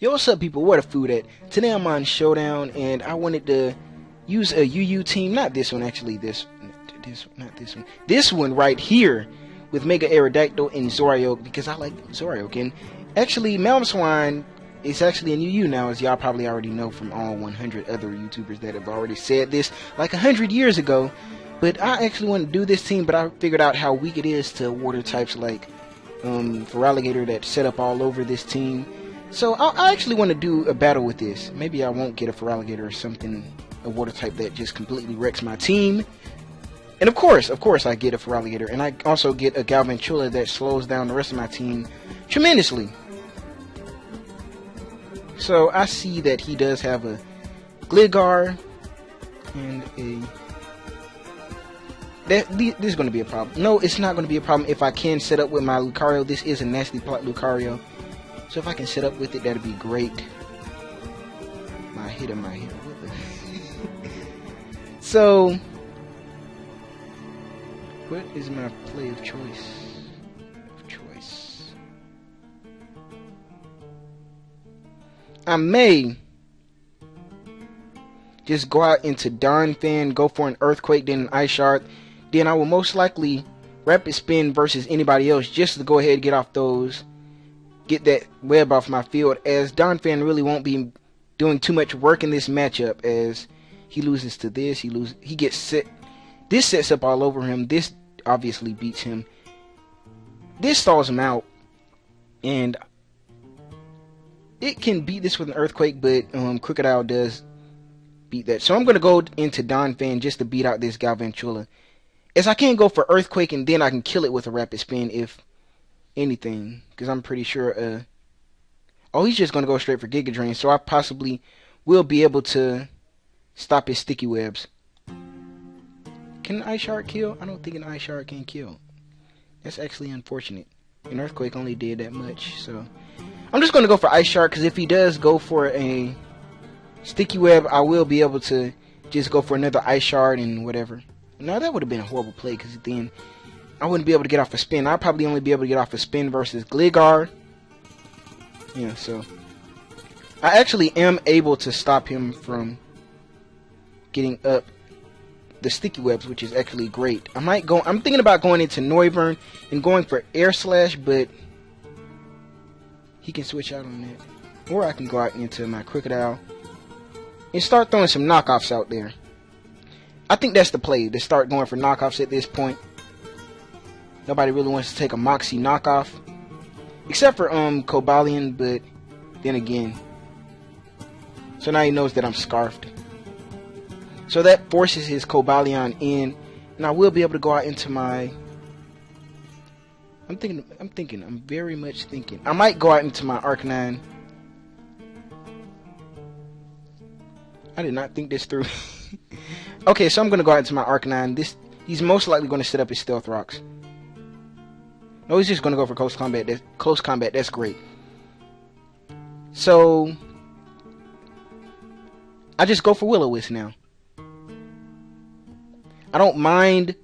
Yo, what's up, people? Where the food at? Today I'm on Showdown, and I wanted to use a UU team. Not this one, actually. Not this one. This one right here with Mega Aerodactyl and Zorioke, because I like Zorioke. And actually, Malmswine is actually in UU now, as y'all probably already know from all 100 other YouTubers that have already said this like 100 years ago. But I actually want to do this team, but I figured out how weak it is to water types like Feraligatr that's set up all over this team. So I actually want to do a battle with this. Maybe I won't get a Feraligatr or something, a water type that just completely wrecks my team. And of course I get a Feraligatr, and I also get a Galvantula that slows down the rest of my team tremendously. So I see that he does have a Gligar and a... This is going to be a problem. No, it's not going to be a problem if I can set up with my Lucario. This is a nasty plot Lucario. So if I can set up with it, that'd be great. My hitter. So, what is my play of choice? I may just go out into Donphan, go for an Earthquake, then an Ice Shard. Then I will most likely Rapid Spin versus anybody else just to go ahead and get off those. Get that web off my field, as Donphan really won't be doing too much work in this matchup, as he loses to this, he gets set. This sets up all over him. This obviously beats him. This stalls him out, and it can beat this with an Earthquake, but Crocodile does beat that. So I'm going to go into Donphan just to beat out this Galvantula, as I can go for Earthquake and then I can kill it with a Rapid Spin if anything, because I'm pretty sure oh, he's just going to go straight for Giga Drain, so I possibly will be able to stop his sticky webs. Can an Ice Shard kill? I don't think an Ice Shard can kill. That's actually unfortunate. An Earthquake only did that much, so I'm just going to go for Ice Shard, because if he does go for a sticky web, I will be able to just go for another Ice Shard and whatever. Now that would have been a horrible play, because then I wouldn't be able to get off a spin. I'd probably only be able to get off a spin versus Gligar. Yeah, so I actually am able to stop him from getting up the sticky webs, which is actually great. I'm thinking about going into Noivern and going for Air Slash, but he can switch out on that. Or I can go out into my Crocodile and start throwing some knockoffs out there. I think that's the play, to start going for knockoffs at this point. Nobody really wants to take a Moxie knockoff, except for Cobalion, but then again. So now he knows that I'm Scarfed. So that forces his Cobalion in, and I will be able to go out into my... I'm very much thinking. I might go out into my Arcanine. I did not think this through. Okay, so I'm going to go out into my Arcanine. He's most likely going to set up his Stealth Rocks. No, he's just going to go for close combat. That's great. So I just go for Will-O-Wisp now. I don't mind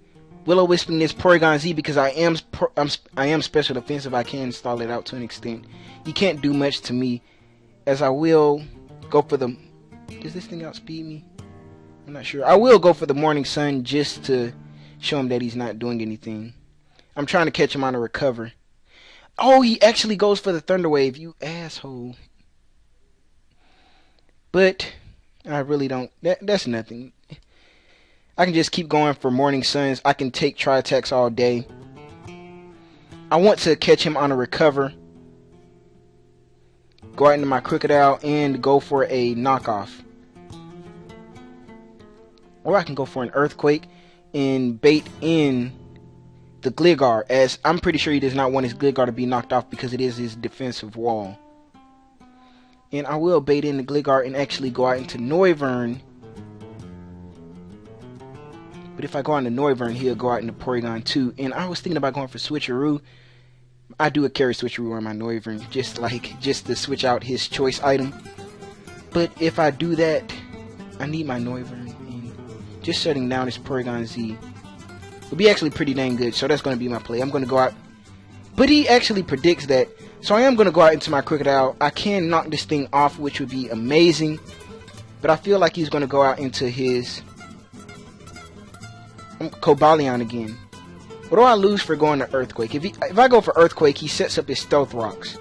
Will-O-Wisping this Porygon Z, because I am special defensive. I can stall it out to an extent. He can't do much to me, as I will go for the... Does this thing outspeed me? I'm not sure. I will go for the Morning Sun just to show him that he's not doing anything. I'm trying to catch him on a recover. Oh, he actually goes for the Thunder Wave, you asshole. But I really don't. That's nothing. I can just keep going for Morning Suns. I can take Tri-Attacks all day. I want to catch him on a recover. Go out into my Crocodile and go for a knockoff. Or I can go for an Earthquake and bait in the Gligar, as I'm pretty sure he does not want his Gligar to be knocked off, because it is his defensive wall. And I will bait in the Gligar and actually go out into Noivern. But if I go on to Noivern, he'll go out into Porygon 2. And I was thinking about going for Switcheroo. I do a carry Switcheroo on my Noivern, just to switch out his choice item. But if I do that, I need my Noivern. Just shutting down this Porygon Z will be actually pretty dang good. So that's going to be my play. I'm going to go out But he actually predicts that. So I am going to go out into my Crocodile. I can knock this thing off, which would be amazing. But I feel like he's going to go out into his Cobalion again. What do I lose for going to Earthquake? If I go for Earthquake, he sets up his Stealth Rocks.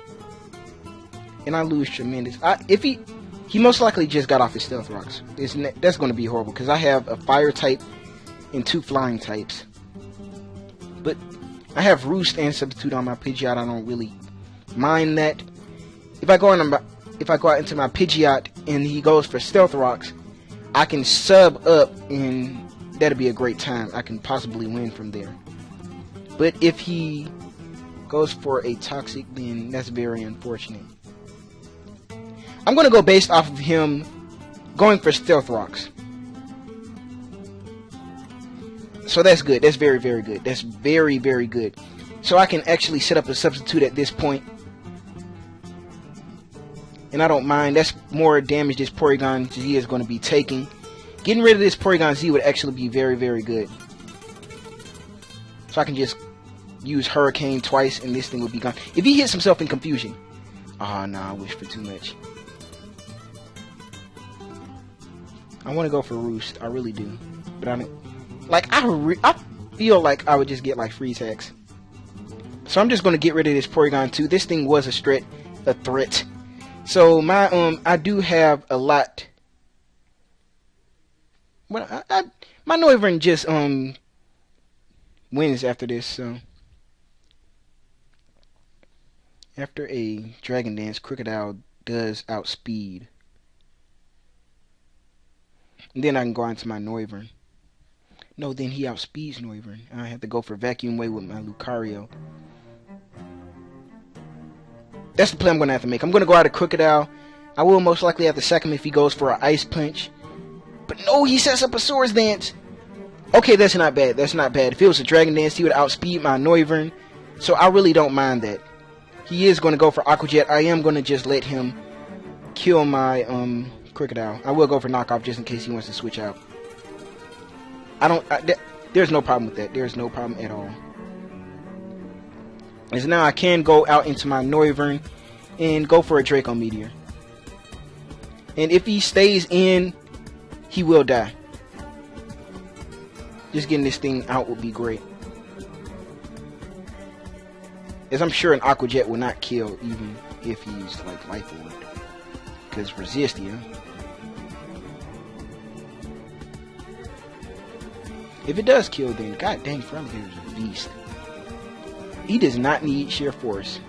And I lose tremendous. He most likely just got off his Stealth Rocks. That's going to be horrible, because I have a Fire type and 2 Flying types. But I have Roost and Substitute on my Pidgeot. I don't really mind that. If I go out into my Pidgeot and he goes for Stealth Rocks, I can sub up, and that'll be a great time. I can possibly win from there. But if he goes for a Toxic, then that's very unfortunate. I'm going to go based off of him going for Stealth Rocks. So that's good. That's very, very good. That's very, very good. So I can actually set up a Substitute at this point. And I don't mind. That's more damage this Porygon Z is going to be taking. Getting rid of this Porygon Z would actually be very, very good. So I can just use Hurricane twice and this thing would be gone. If he hits himself in Confusion. Oh, no, I wish for too much. I want to go for Roost. I really do. But I don't. Like, I feel like I would just get, like, Freeze Hex. So I'm just going to get rid of this Porygon too. This thing was a threat. So my I do have a lot. Well, my Noivern just wins after this. So after a Dragon Dance, Crocodile does outspeed. And then I can go into my Noivern. No, then he outspeeds Noivern. I have to go for Vacuum Wave with my Lucario. That's the play I'm going to have to make. I'm going to go out of Crocodile. I will most likely have to sack him if he goes for an Ice Punch. But no, he sets up a Swords Dance. Okay, that's not bad. That's not bad. If it was a Dragon Dance, he would outspeed my Noivern. So I really don't mind that. He is going to go for Aqua Jet. I am going to just let him kill my Crocodile. I will go for Knockoff just in case he wants to switch out. There's no problem with that. There's no problem at all. As now I can go out into my Noivern and go for a Draco Meteor. And if he stays in, he will die. Just getting this thing out would be great. As I'm sure an Aqua Jet will not kill even if he's like Life Orb. Because Resistia. If it does kill, then god dang, Froligator is a beast. He does not need sheer force.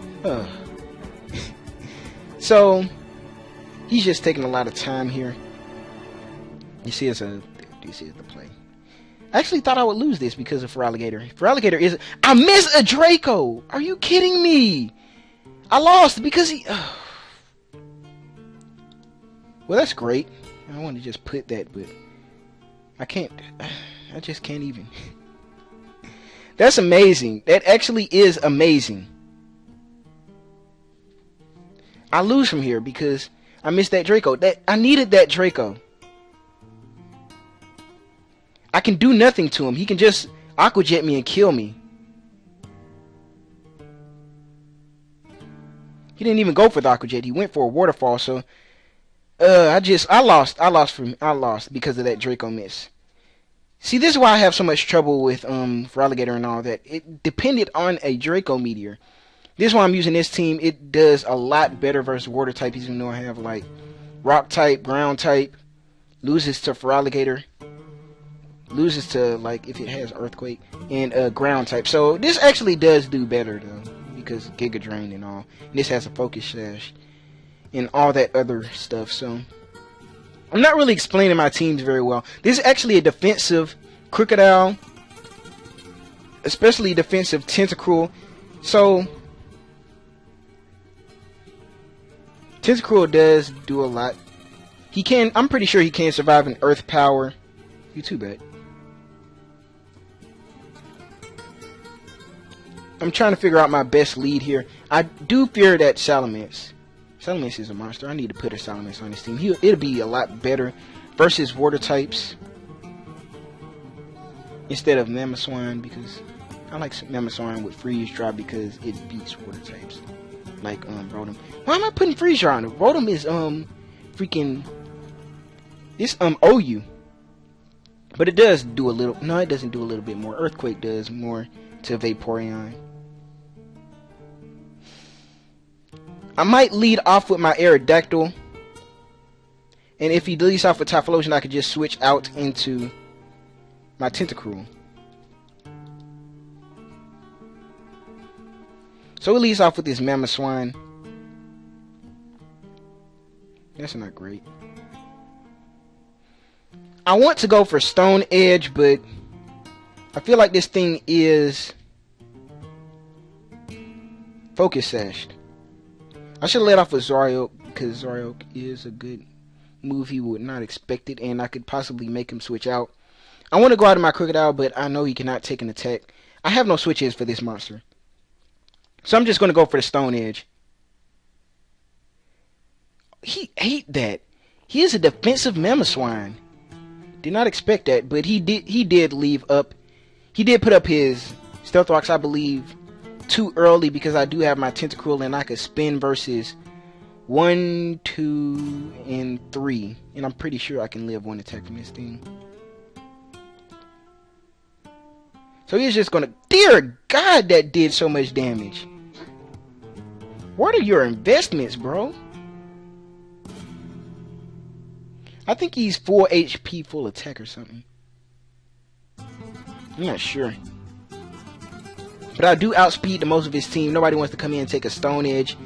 So he's just taking a lot of time here. You see, this is the play. I actually thought I would lose this because of Feraligatr. Feraligatr is. I missed a Draco. Are you kidding me? I lost because he. Well, that's great. I want to just put that, but I can't. I just can't even. That's amazing. That actually is amazing. I lose from here because I missed that Draco. I needed that Draco. I can do nothing to him. He can just Aqua Jet me and kill me. He didn't even go for the Aqua Jet. He went for a Waterfall. So I lost because of that Draco miss. See, this is why I have so much trouble with Feraligatr and all that. It depended on a Draco Meteor. This is why I'm using this team. It does a lot better versus Water type, even though I have like Rock type, Ground type. Loses to Feraligatr. Loses to like if it has Earthquake and Ground type. So this actually does do better though, because Giga Drain and all. And this has a Focus Sash and all that other stuff. So I'm not really explaining my teams very well. This is actually a defensive Crocodile, especially defensive Tentacruel. So Tentacruel does do a lot. He can. I'm pretty sure he can survive an Earth Power. You too bad. I'm trying to figure out my best lead here. I do fear that Salamence. Salamence is a monster. I need to put a Salamence on this team. It'll be a lot better versus Water types instead of Mamoswine because I like Mammoth with freeze dry because it beats water types. Like Rotom. Why am I putting freeze dry on it? Rotom is freaking this OU. But it does do a little, no, it doesn't do a little bit more. Earthquake does more to Vaporeon. I might lead off with my Aerodactyl. And if he leads off with Typhlosion, I could just switch out into my Tentacruel. So it leads off with this Mamoswine. That's not great. I want to go for Stone Edge, but I feel like this thing is Focus Sashed. I should have let off with Zoroark because Zoroark is a good move he would not expect it, and I could possibly make him switch out. I want to go out of my Crocodile, but I know he cannot take an attack. I have no switches for this monster. So I'm just going to go for the Stone Edge. He ate that. He is a defensive Mamoswine. Did not expect that, but he did leave up. He did put up his Stealth Rocks, I believe, too early because I do have my Tentacruel and I could spin versus 1, 2, and 3. And I'm pretty sure I can live one attack from this thing. So he's just gonna... Dear God, that did so much damage. What are your investments, bro? I think he's full HP, full attack or something. I'm not sure. But I do outspeed the most of his team. Nobody wants to come in and take a Stone Edge.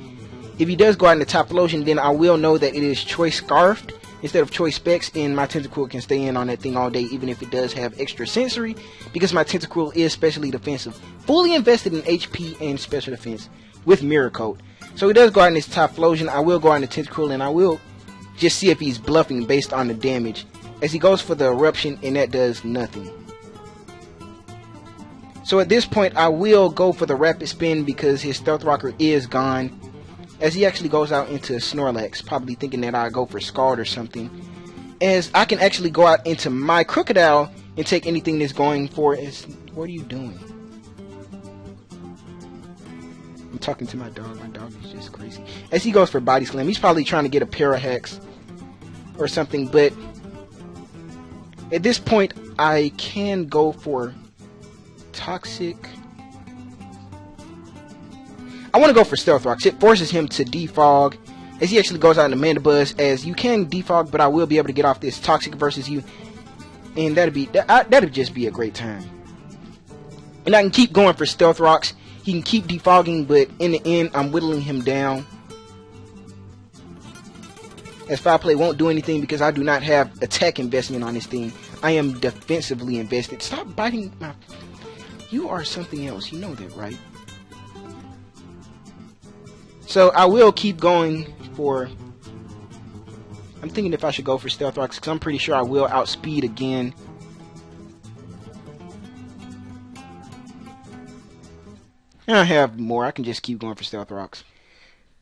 If he does go out in the Typhlosion, then I will know that it is Choice Scarfed instead of Choice Specs, and my Tentacruel can stay in on that thing all day, even if it does have extra sensory, because my Tentacruel is specially defensive. Fully invested in HP and special defense with Mirror Coat. So he does go out in this Typhlosion. I will go out in the Tentacruel, and I will just see if he's bluffing based on the damage. As he goes for the Eruption, and that does nothing. So at this point, I will go for the Rapid Spin because his Stealth Rocker is gone. As he actually goes out into Snorlax, probably thinking that I'll go for Scald or something. As I can actually go out into my Crocodile and take anything that's going for it. What are you doing? I'm talking to my dog. My dog is just crazy. As he goes for Body Slam, he's probably trying to get a Parahex or something. But at this point, I can go for Toxic. I want to go for Stealth Rocks. It forces him to defog as he actually goes out in the Mandibuzz, as you can defog, but I will be able to get off this Toxic versus you, and that'd just be a great time. And I can keep going for Stealth Rocks. He can keep defogging, but in the end, I'm whittling him down. As Foul Play won't do anything because I do not have attack investment on this thing. I am defensively invested. Stop biting my... You are something else. You know that, right? So I will keep going for... I'm thinking if I should go for Stealth Rocks because I'm pretty sure I will outspeed again. And I have more. I can just keep going for Stealth Rocks.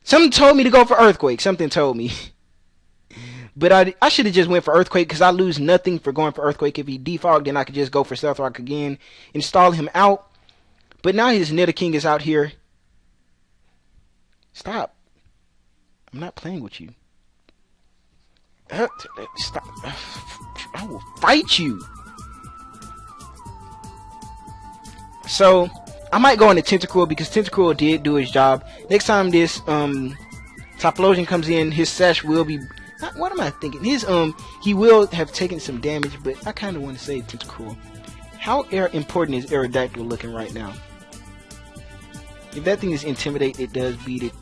Something told me to go for Earthquake. Something told me. But I should have just went for Earthquake because I lose nothing for going for Earthquake. If he defogged, then I could just go for Stealth Rock again and stall him out. But now his Nidoking is out here. Stop. I'm not playing with you. Stop. I will fight you. So, I might go into Tentacruel because Tentacruel did do his job. Next time this Typhlosion comes in, his Sash will be... What am I thinking? His he will have taken some damage, but I kind of want to save Tentacruel. How important is Aerodactyl looking right now? If that thing is Intimidate, it does beat it.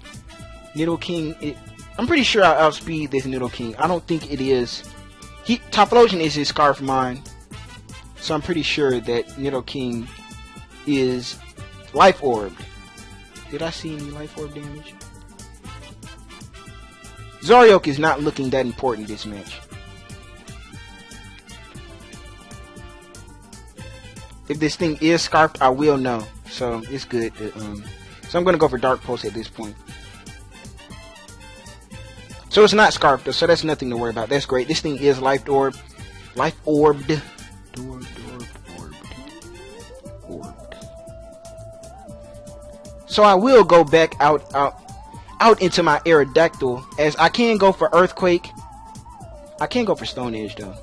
Nidoking, I'm pretty sure I outspeed this Nidoking. I don't think it is. Typhlosion is his Scarf Mine, so I'm pretty sure that Nidoking is Life Orbed. Did I see any Life Orb damage? Zoroark is not looking that important this match. If this thing is Scarfed, I will know. So it's good. So I'm going to go for Dark Pulse at this point. So it's not Scarfed, so that's nothing to worry about. That's great. This thing is Life Orbed. Life Orbed. Orbed. So I will go back out into my Aerodactyl, as I can go for Earthquake. I can't go for Stone Edge though.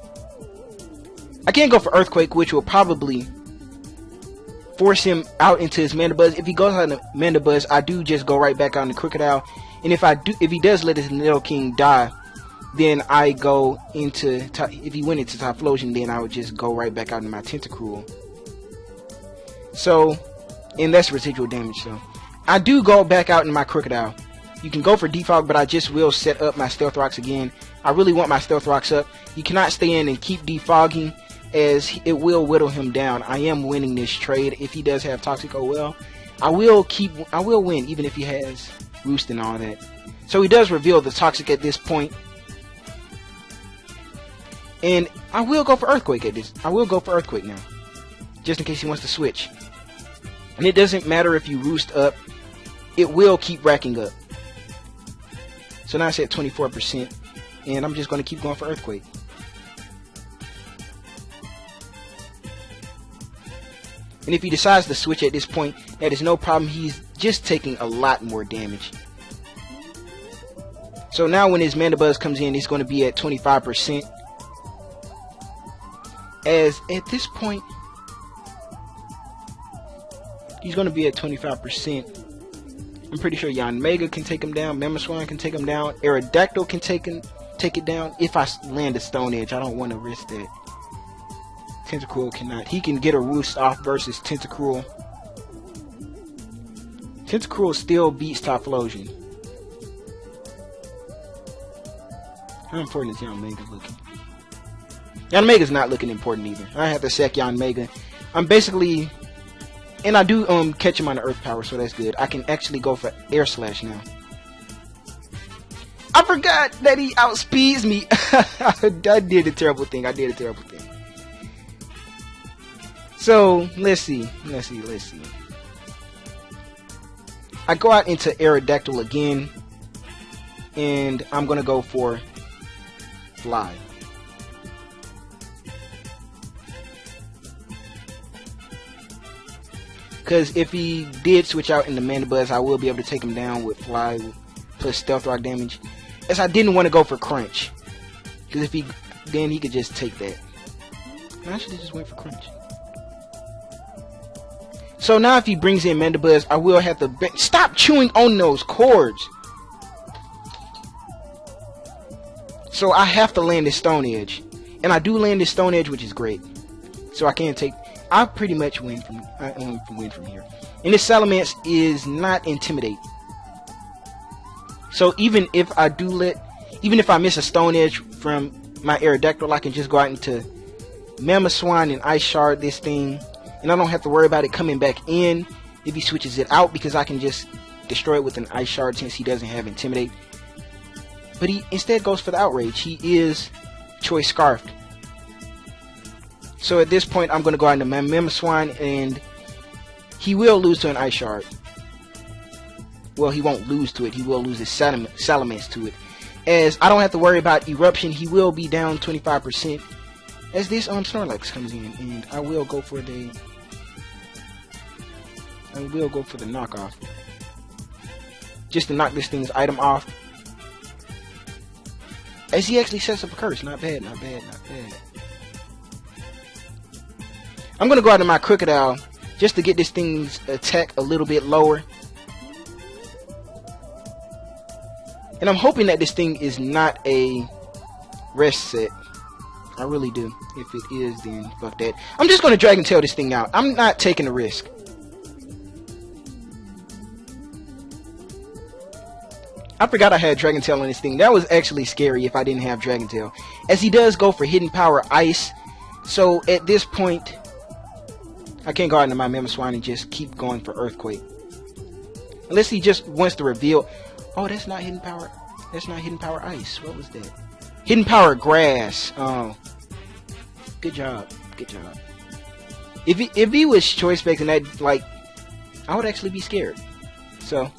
I can't go for Earthquake, which will probably force him out into his Mandibuzz. If he goes out into Mandibuzz, I do just go right back out into Crocodile. And if he does let his Nidoking die, then I go into, if he went into Typhlosion, then I would just go right back out into my Tentacruel. So, and that's residual damage, so I do go back out in my Crocodile. You can go for Defog, but I just will set up my Stealth Rocks again. I really want my Stealth Rocks up. You cannot stay in and keep defogging, as it will whittle him down. I am winning this trade. If he does have Toxic, oh well. I will win, even if he has Roost and all that. So he does reveal the Toxic at this point. And I will go for Earthquake at this. I will go for Earthquake now, just in case he wants to switch. And it doesn't matter if you Roost up, it will keep racking up. So now it's at 24%, and I'm just going to keep going for Earthquake. And if he decides to switch at this point, that is no problem. He's just taking a lot more damage. So now when his Mandibuzz comes in, he's going to be at 25%. As at this point, he's going to be at 25%. I'm pretty sure Yanmega can take him down. Mamoswine can take him down. Aerodactyl can take it down. If I land a Stone Edge, I don't want to risk that. Tentacruel cannot. He can get a Roost off versus Tentacruel. Tentacruel still beats Typhlosion. How important is Yanmega looking? Yanmega's not looking important either. I have to sack Yanmega. I'm basically... And I do catch him on the Earth Power, so that's good. I can actually go for Air Slash now. I forgot that he outspeeds me. I did a terrible thing. So, let's see. I go out into Aerodactyl again. And I'm going to go for Fly. Because if he did switch out into Mandibuzz, I will be able to take him down with Fly plus Stealth Rock damage. As I didn't want to go for Crunch. Because if then he could just take that. I should have just went for Crunch. So now if he brings in Mandibuzz, I will have to... Stop chewing on those cords! So I have to land this Stone Edge. And I do land this Stone Edge, which is great. So I can take... I pretty much win from here. And this Salamence is not Intimidate. So even if I miss a Stone Edge from my Aerodactyl, I can just go out into Mamoswine and Ice Shard this thing. And I don't have to worry about it coming back in if he switches it out, because I can just destroy it with an Ice Shard since he doesn't have Intimidate. But he instead goes for the Outrage. He is Choice Scarfed. So at this point, I'm going to go out into my Mamoswine, and he will lose to an Ice Shard. Well, he won't lose to it. He will lose his Salamence to it. As I don't have to worry about Eruption, he will be down 25%. As this Snorlax comes in, and I will go for the knockoff. Just to knock this thing's item off. As he actually sets up a curse. Not bad. I'm going to go out to my Crocodile just to get this thing's attack a little bit lower. And I'm hoping that this thing is not a rest set. I really do. If it is, then fuck that. I'm just going to Dragon Tail this thing out. I'm not taking a risk. I forgot I had Dragon Tail on this thing. That was actually scary if I didn't have Dragon Tail. As he does go for Hidden Power Ice. So at this point, I can't go out into my Mamoswine and just keep going for Earthquake. Unless he just wants to reveal... Oh, that's not Hidden Power. That's not Hidden Power Ice. What was that? Hidden Power Grass. Oh. Good job. If he was Choice Specs and that, like... I would actually be scared. So...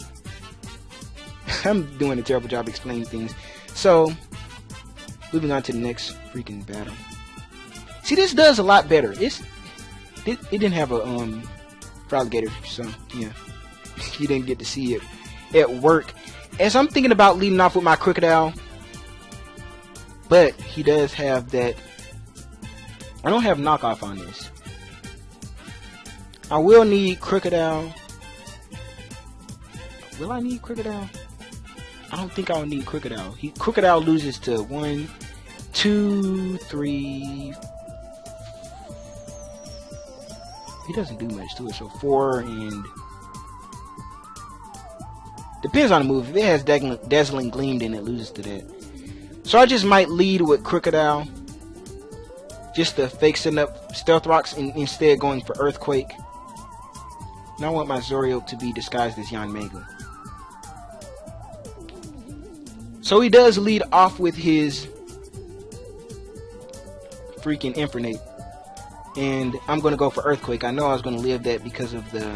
I'm doing a terrible job explaining things. So... Moving on to the next freaking battle. See, this does a lot better. It didn't have a Froligator, so yeah. you didn't get to see it at work. As I'm thinking about leading off with my Crocodile, but he does have that. I don't have knockoff on this. I will need Crocodile. Will I need Crocodile? I don't think I'll need Crocodile. Crocodile loses to 1, 2, 3. He doesn't do much to it, so 4 and depends on the move. If it has Dazzling Gleam, then it loses to that. So I just might lead with Crocodile, just to fake setting up Stealth Rocks and instead going for Earthquake. And I want my Zoroark to be disguised as Yanmega. So he does lead off with his freaking Infernape. And I'm going to go for Earthquake. I know I was going to live that because of the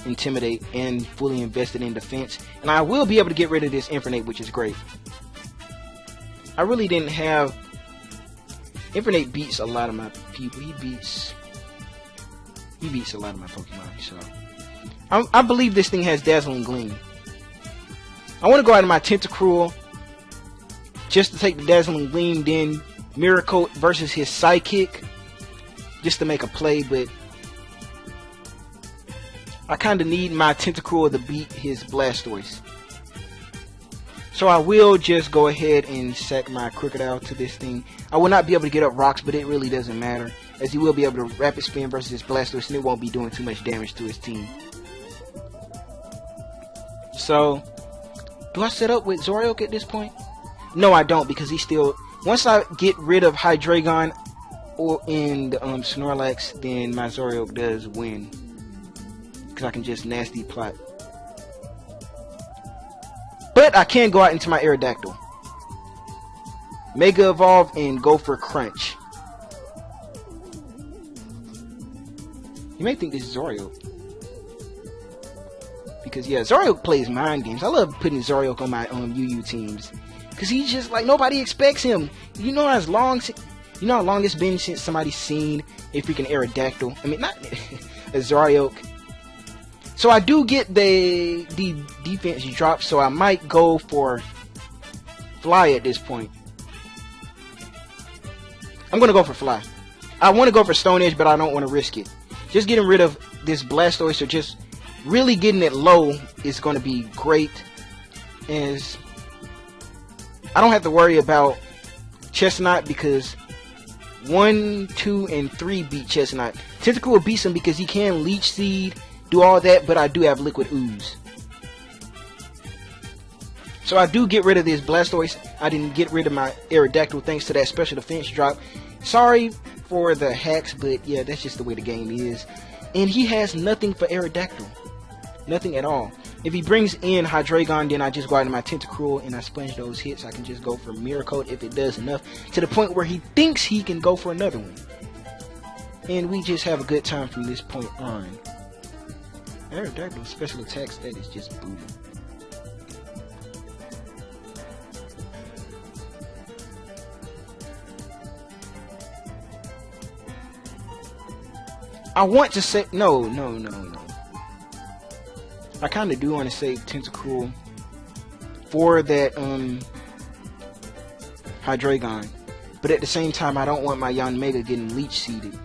Intimidate and fully invested in defense. And I will be able to get rid of this Infernape, which is great. I really didn't have... Infernape beats a lot of my people. He beats a lot of my Pokemon. So I believe this thing has Dazzling Gleam. I want to go out of my Tentacruel just to take the Dazzling Gleam, then Miracle versus his Psychic, just to make a play, but I kind of need my Tentacruel to beat his Blastoise. So I will just go ahead and sack my Crocodile to this thing. I will not be able to get up rocks, but it really doesn't matter, as he will be able to Rapid Spin versus his Blastoise, and it won't be doing too much damage to his team. So, do I set up with Zoroark at this point? No, I don't, because he's still... Once I get rid of Hydreigon and Snorlax, then my Zoroark does win. Because I can just nasty plot. But I can go out into my Aerodactyl. Mega Evolve and go for Crunch. You may think this is Zoroark. Because yeah, Zoroark plays mind games. I love putting Zoroark on my UU teams. Because he's just like, nobody expects him. You know how long it's been since somebody's seen a freaking Aerodactyl. I mean, not a Zoroark. So I do get the defense drop, so I might go for Fly at this point. I'm going to go for Fly. I want to go for Stone Edge, but I don't want to risk it. Just getting rid of this Blastoise, or just really getting it low, is going to be great. As I don't have to worry about Chestnut, because 1, 2, and 3 beat Chestnut. Tentacle beats him because he can Leech Seed, do all that, but I do have Liquid Ooze. So I do get rid of this Blastoise. I didn't get rid of my Aerodactyl thanks to that special defense drop. Sorry for the hacks, but yeah, that's just the way the game is. And he has nothing for Aerodactyl. Nothing at all. If he brings in Hydreigon, then I just go out to my Tentacruel and I sponge those hits. I can just go for Miracle if it does enough, to the point where he thinks he can go for another one. And we just have a good time from this point on. Aerodactyl special attacks, that is just booty. I want to say no. I kind of do want to save Tentacruel for that Hydreigon, but at the same time I don't want my Yanmega getting Leech Seeded,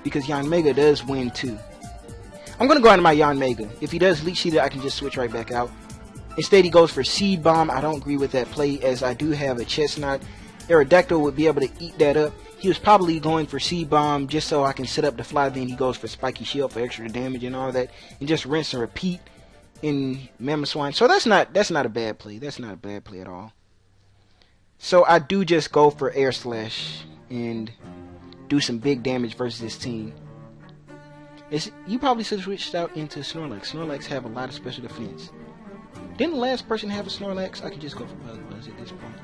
because Yanmega does win too. I'm gonna go out to my Yanmega. If he does Leech Seeded, I can just switch right back out. Instead he goes for Seed Bomb. I don't agree with that play, as I do have a Chestnut. Aerodactyl would be able to eat that up. He was probably going for Seed Bomb just so I can set up the Fly. Then he goes for Spiky Shield for extra damage and all that, and just rinse and repeat in Mamoswine. So that's not a bad play. That's not a bad play at all. So I do just go for Air Slash and do some big damage versus this team. You probably should have switched out into Snorlax. Snorlax have a lot of special defense. Didn't the last person have a Snorlax? I could just go for Buzz at this point.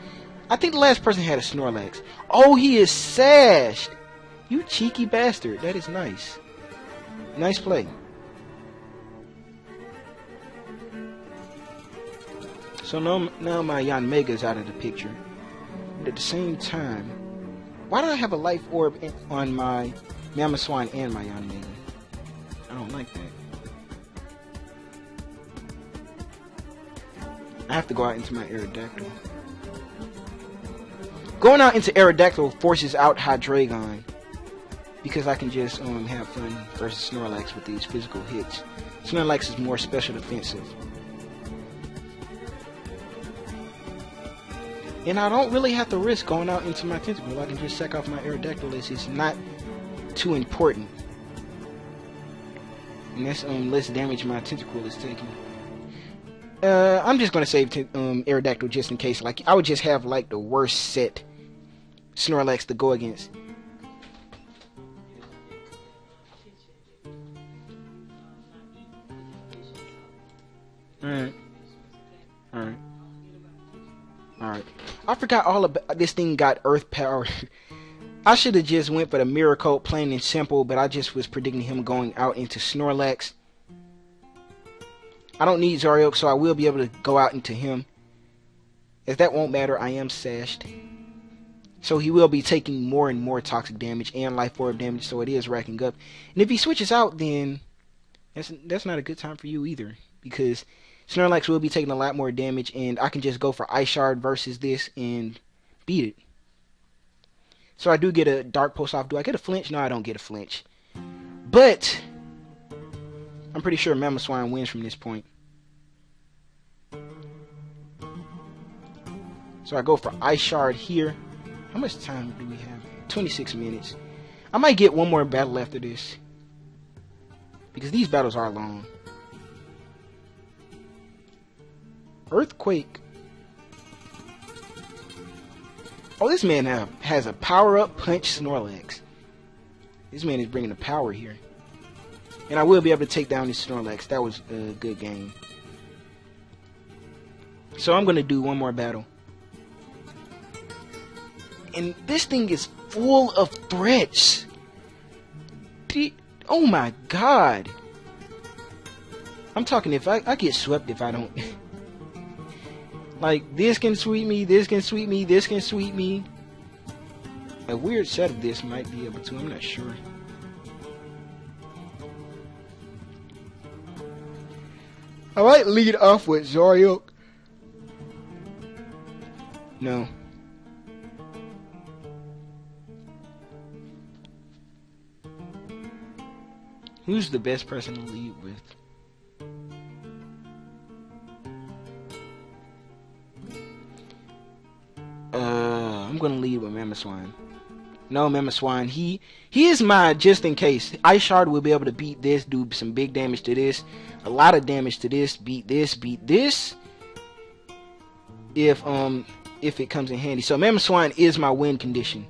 I think the last person had a Snorlax. Oh, he is sashed. You cheeky bastard. That is nice. Nice play. So now my Yanmega is out of the picture. But at the same time, why do I have a Life Orb on my Mamoswine and my Yanmega? I don't like that. I have to go out into my Aerodactyl. Going out into Aerodactyl forces out Hydreigon, because I can just have fun versus Snorlax with these physical hits. Snorlax is more special defensive. And I don't really have to risk going out into my Tentacool. I can just sack off my Aerodactyl as it's not too important. And that's less damage my Tentacool is taking. I'm just gonna save Aerodactyl just in case. Like, I would just have like the worst set Snorlax to go against. Alright. I forgot all about this thing got Earth Power. I should have just went for the Mirror Coat, plain and simple, but I just was predicting him going out into Snorlax. I don't need Zoroark, so I will be able to go out into him. As that won't matter, I am sashed. So he will be taking more and more toxic damage and life orb damage, so it is racking up. And if he switches out, then that's not a good time for you either, because Snorlax will be taking a lot more damage, and I can just go for Ice Shard versus this and beat it. So I do get a Dark Pulse off. Do I get a flinch? No, I don't get a flinch. But I'm pretty sure Mamoswine wins from this point. So I go for Ice Shard here. How much time do we have? 26 minutes. I might get one more battle after this, because these battles are long. Earthquake. Oh, this man has a power-up punch Snorlax. This man is bringing the power here. And I will be able to take down this Snorlax. That was a good game. So I'm going to do one more battle. And this thing is full of threats. Oh my god. I'm talking if I get swept if I don't... Like, this can sweep me, this can sweep me, this can sweep me. A weird set of this might be able to, I'm not sure. I might lead off with Zoroark. No. Who's the best person to lead with? I'm gonna lead with Mamoswine. No, Mamoswine. He is my just in case. Ice Shard will be able to beat this, do some big damage to this, a lot of damage to this, beat this. If it comes in handy. So Mamoswine is my win condition.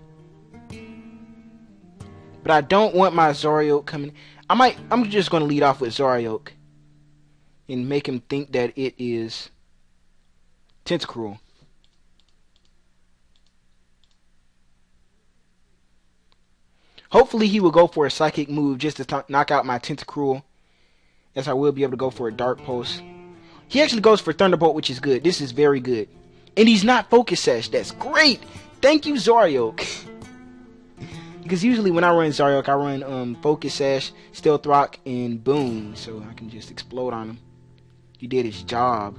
But I don't want my Zoroark coming. I'm just gonna lead off with Zoroark and make him think that it is Tentacruel. Hopefully he will go for a psychic move just to knock out my Tentacruel, as I will be able to go for a Dark Pulse. He actually goes for Thunderbolt, which is good. This is very good. And he's not Focus Sash. That's great. Thank you, Zoroark. Because usually when I run Zoroark, I run Focus Sash, Stealth Rock, and boom. So I can just explode on him. He did his job.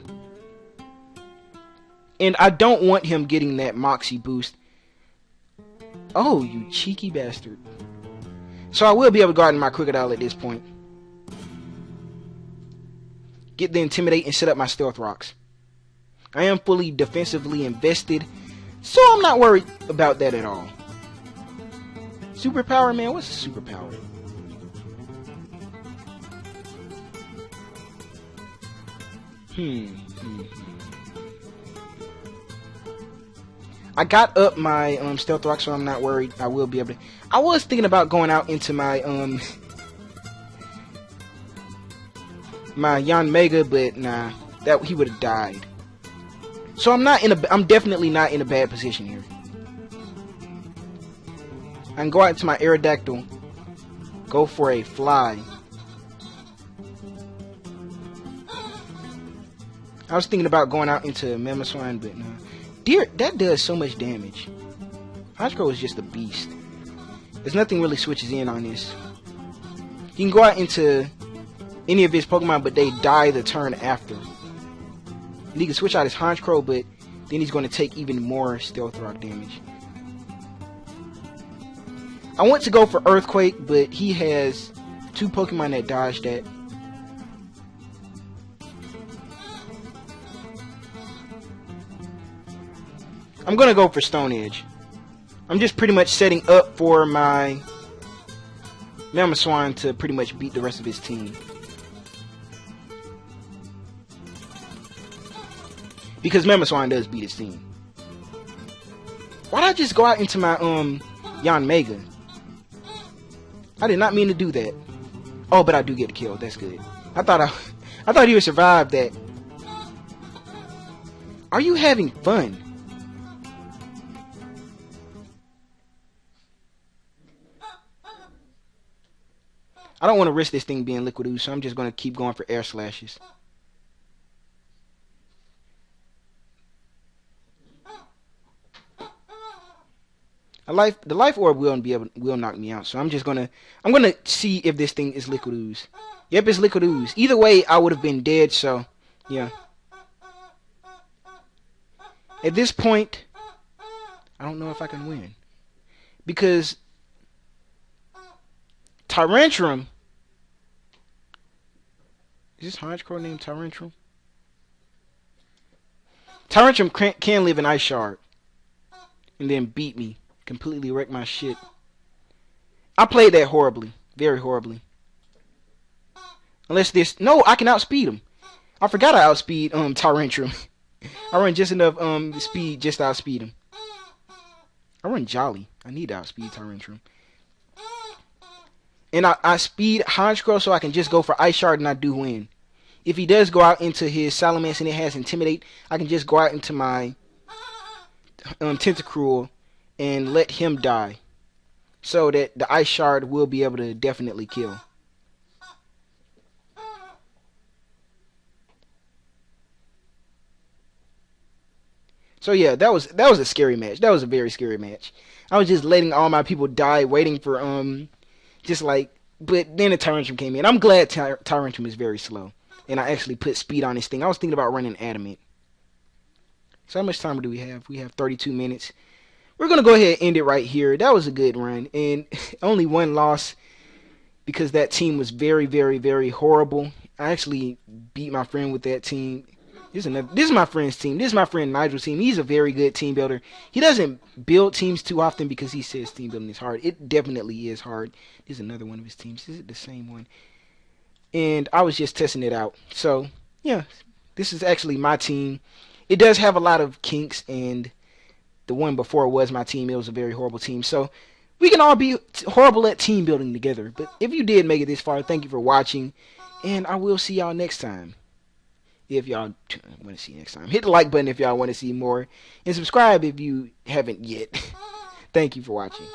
And I don't want him getting that Moxie boost. Oh, you cheeky bastard. So I will be able to go out in my Crocodile at this point. Get the Intimidate and set up my Stealth Rocks. I am fully defensively invested, so I'm not worried about that at all. Superpower, man? What's a superpower? I got up my Stealth Rock, so I'm not worried. I will be able to. I was thinking about going out into my my Yanmega, but nah, that he would have died. So I'm definitely not in a bad position here. I can go out into my Aerodactyl, go for a fly. I was thinking about going out into Mamoswine, but no. Dear, that does so much damage. Hydro is just a beast. There's nothing really switches in on this. He can go out into any of his Pokemon, but they die the turn after. And he can switch out his Honchkrow, but then he's going to take even more Stealth Rock damage. I want to go for Earthquake, but he has 2 Pokemon that dodge that. I'm going to go for Stone Edge. I'm just pretty much setting up for my Mamoswine to pretty much beat the rest of his team. Because Mamoswine does beat his team. Why'd I just go out into my Yanmega? I did not mean to do that. Oh, but I do get a kill. That's good. I thought he would survive that. Are you having fun? I don't want to risk this thing being Liquid Ooze, so I'm just going to keep going for Air Slashes. The life orb will knock me out, so I'm gonna see if this thing is Liquid Ooze. Yep, it's Liquid Ooze. Either way, I would have been dead. So yeah. At this point, I don't know if I can win because Tyrantrum. Is this Honchkrow named Tyrantrum? Tyrantrum can live in Ice Shard and then beat me. Completely wreck my shit. I played that horribly. Very horribly. Unless this... No, I can outspeed him. I forgot I outspeed Tyrantrum. I run just enough speed just to outspeed him. I run Jolly. I need to outspeed Tyrantrum. And I speed Honchkrow so I can just go for Ice Shard and I do win. If he does go out into his Salamence and it has Intimidate, I can just go out into my Tentacruel and let him die, so that the Ice Shard will be able to definitely kill. So yeah, that was a scary match. That was a very scary match. I was just letting all my people die, waiting for just like. But then the Tyrantrum came in. I'm glad Tyrantrum is very slow, and I actually put speed on this thing. I was thinking about running Adamant. So how much time do we have? We have 32 minutes. We're going to go ahead and end it right here. That was a good run. And only one loss because that team was very, very, very horrible. I actually beat my friend with that team. This is my friend's team. This is my friend Nigel's team. He's a very good team builder. He doesn't build teams too often because he says team building is hard. It definitely is hard. This is another one of his teams. Is it the same one? And I was just testing it out. So, yeah, this is actually my team. It does have a lot of kinks, and the one before was my team. It was a very horrible team. So we can all be horrible at team building together. But if you did make it this far, thank you for watching. And I will see y'all next time. If y'all want to see next time. Hit the like button if y'all want to see more. And subscribe if you haven't yet. Thank you for watching.